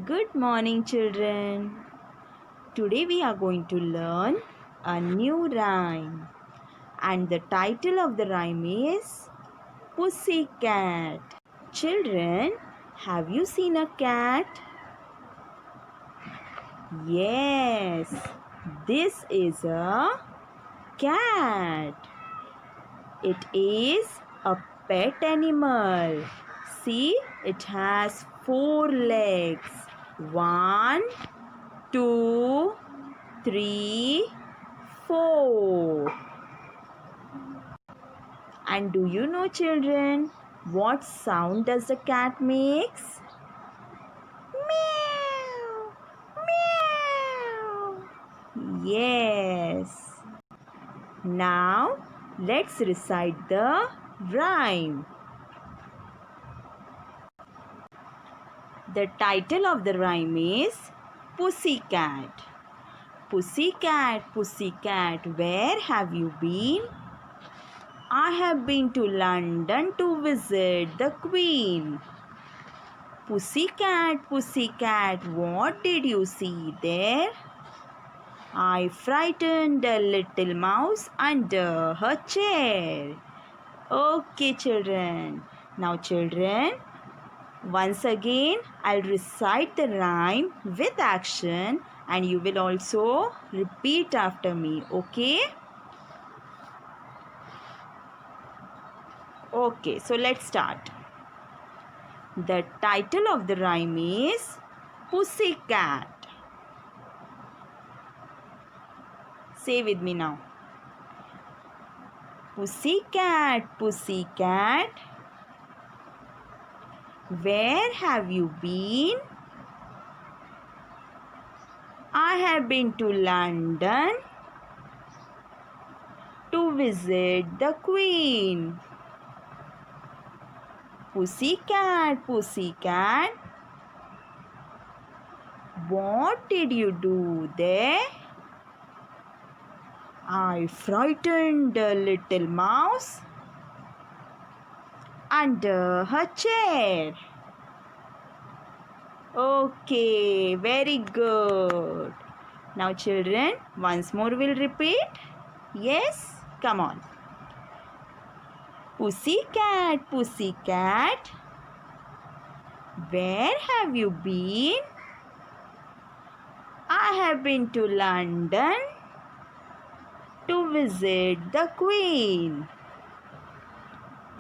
Good morning, children. Today we are going to learn a new rhyme, and the title of the rhyme is Pussycat. Children, have you seen a cat? Yes, this is a cat. It is a pet animal. See, it has 4 legs. 1, 2, 3, 4. And do you know, children, what sound does the cat makes? Meow, meow. Yes. Now let's recite the rhyme. The title of the rhyme is Pussycat. Pussycat, pussycat, where have you been? I have been to London to visit the Queen. Pussycat, pussycat, what did you see there? I frightened a little mouse under her chair. Okay, children. Now, children, once again, I'll recite the rhyme with action and you will also repeat after me, okay? Okay, so let's start. The title of the rhyme is Pussycat. Say with me now. Pussycat, pussycat, where have you been? I have been to London to visit the Queen. Pussycat, pussycat, what did you do there? I frightened a little mouse under her chair. Okay, very good. Now, children, once more we'll repeat. Yes, come on. Pussycat, pussycat, where have you been? I have been to London to visit the Queen.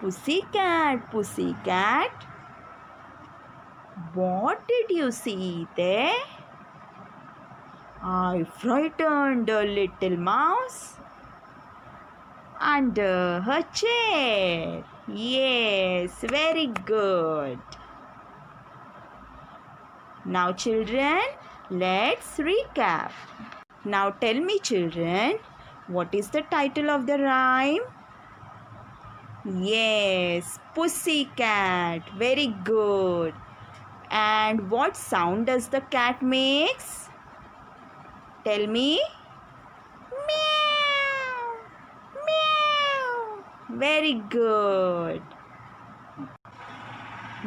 Pussycat, pussycat, what did you see there? I frightened a little mouse under her chair. Yes, very good. Now, children, let's recap. Now, tell me, children, what is the title of the rhyme? Yes, Pussycat. Very good. And what sound does the cat makes? Tell me. Meow. Meow. Very good.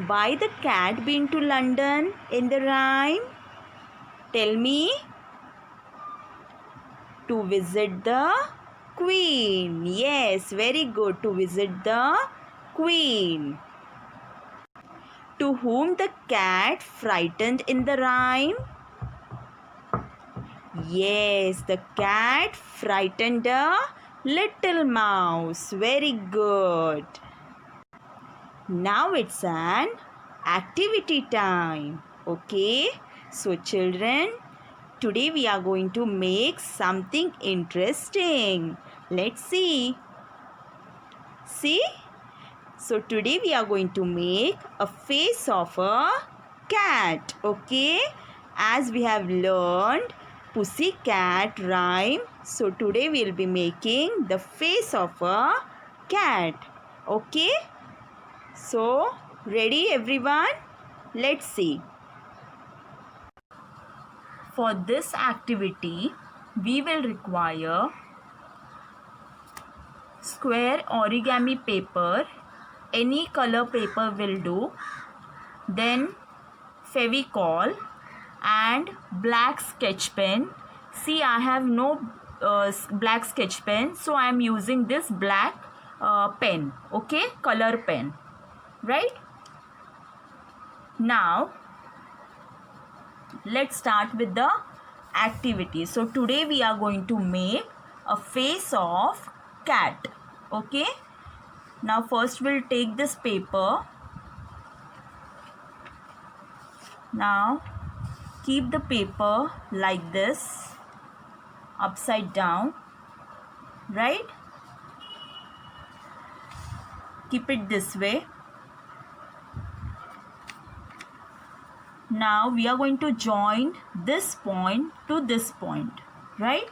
Why the cat been to London in the rhyme? Tell me. To visit the Queen. Yes, very good. To visit the Queen. To whom the cat frightened in the rhyme? Yes, the cat frightened a little mouse. Very good. Now it's an activity time. Okay. So, children, today we are going to make something interesting. Let's see. See? So today we are going to make a face of a cat. Okay? As we have learned pussycat rhyme. So today we will be making the face of a cat. Okay? So ready everyone? Let's see. For this activity, we will require square origami paper. Any color paper will do. Then Fevicol, and black sketch pen. See, I have no black sketch pen, so I am using this black pen, okay, color pen, right? Now let's start with the activity. So today we are going to make a face of cat, okay? Now first we'll take this paper. Now keep the paper like this, upside down, right? Keep it this way. Now we are going to join this point to this point, right?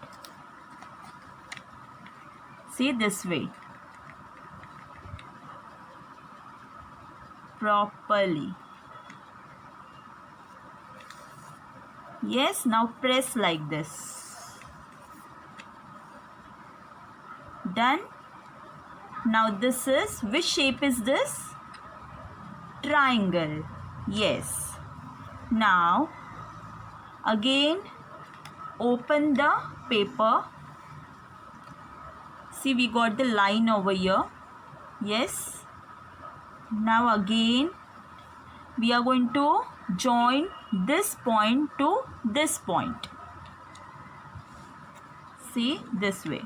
See, this way. Properly. Yes, now press like this. Done. Now this is, which shape is this? Triangle. Yes. Now again open the paper. See, we got the line over here. Yes. Now again we are going to join this point to this point. See, this way.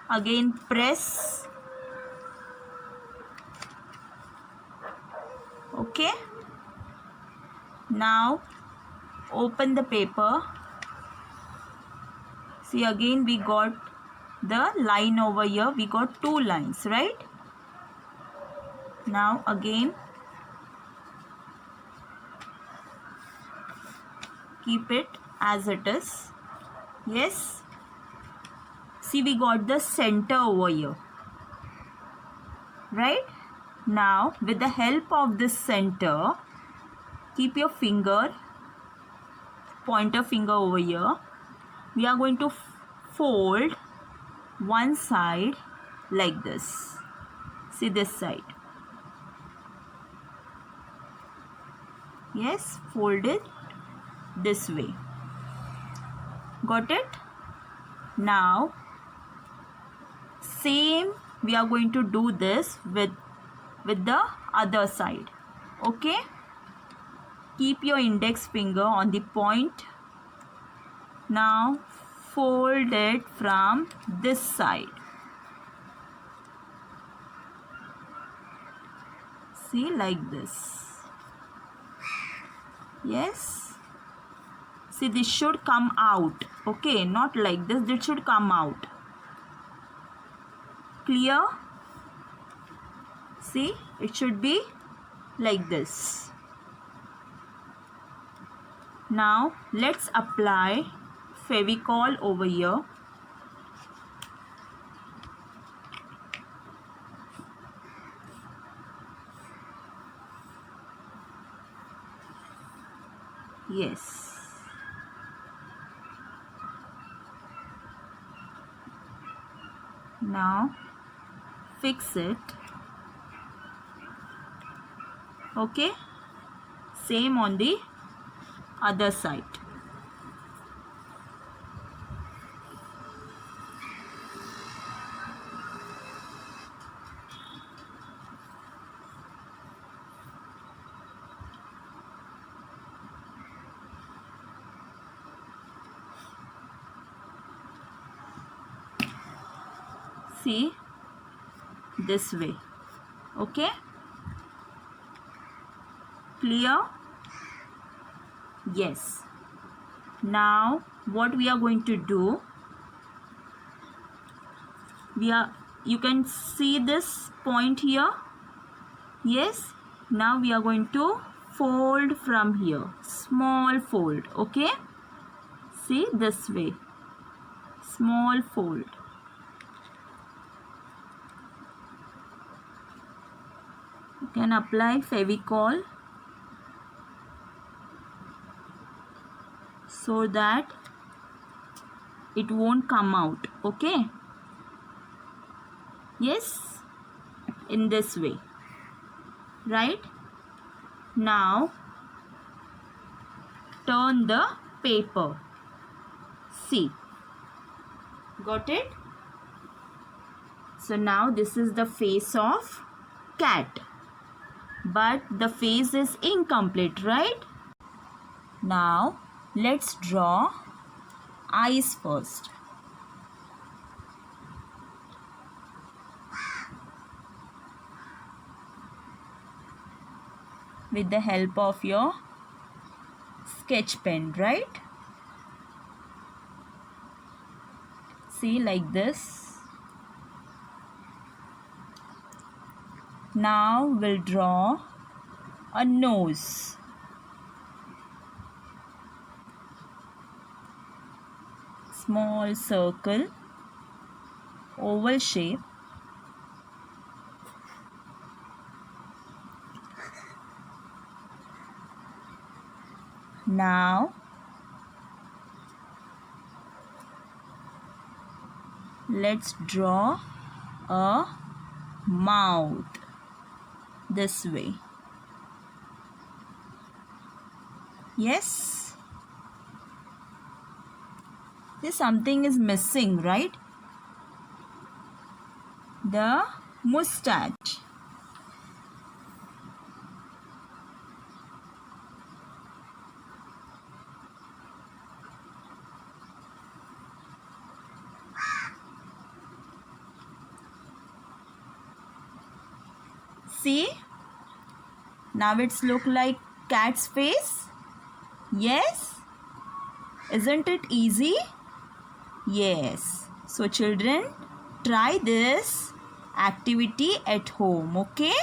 Again press. Okay. Now open the paper. See, again we got the line over here. We got two lines, right? Now again keep it as it is. Yes. See, we got the center over here, right? Now with the help of this center, keep your finger, pointer finger over here. We are going to fold one side like this. See, this side. Yes, fold it this way. Got it? Now same we are going to do this with the other side. Okay, keep your index finger on the point. Now fold it from this side. See, like this. Yes. See, this should come out. Okay, not like this. This should come out. Clear? See, it should be like this. Now let's apply Fevicol over here. Yes. Now fix it. Okay, same on the other side. See, this way. Okay, clear? Yes. Now what we are going to do, you can see this point here. Yes. Now we are going to fold from here, small fold. Okay, see, this way, small fold. You can apply Fevicol so that it won't come out. Okay, yes, in this way. right? Now turn the paper. See, got it? So now this is the face of cat, but the face is incomplete, right? Now let's draw eyes first. With the help of your sketch pen, right? See, like this. Now we'll draw a nose. Small circle, oval shape. Now let's draw a mouth this way. Yes, this something is missing, right? The mustache. See, now it's look like cat's face. Yes, isn't it easy? Yes. So children, try this activity at home, okay?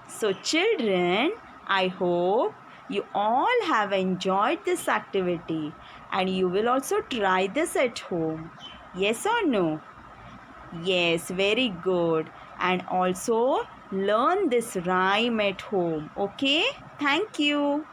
So children, I hope you all have enjoyed this activity and you will also try this at home. Yes or no? Yes, very good. And also learn this rhyme at home, okay? Thank you.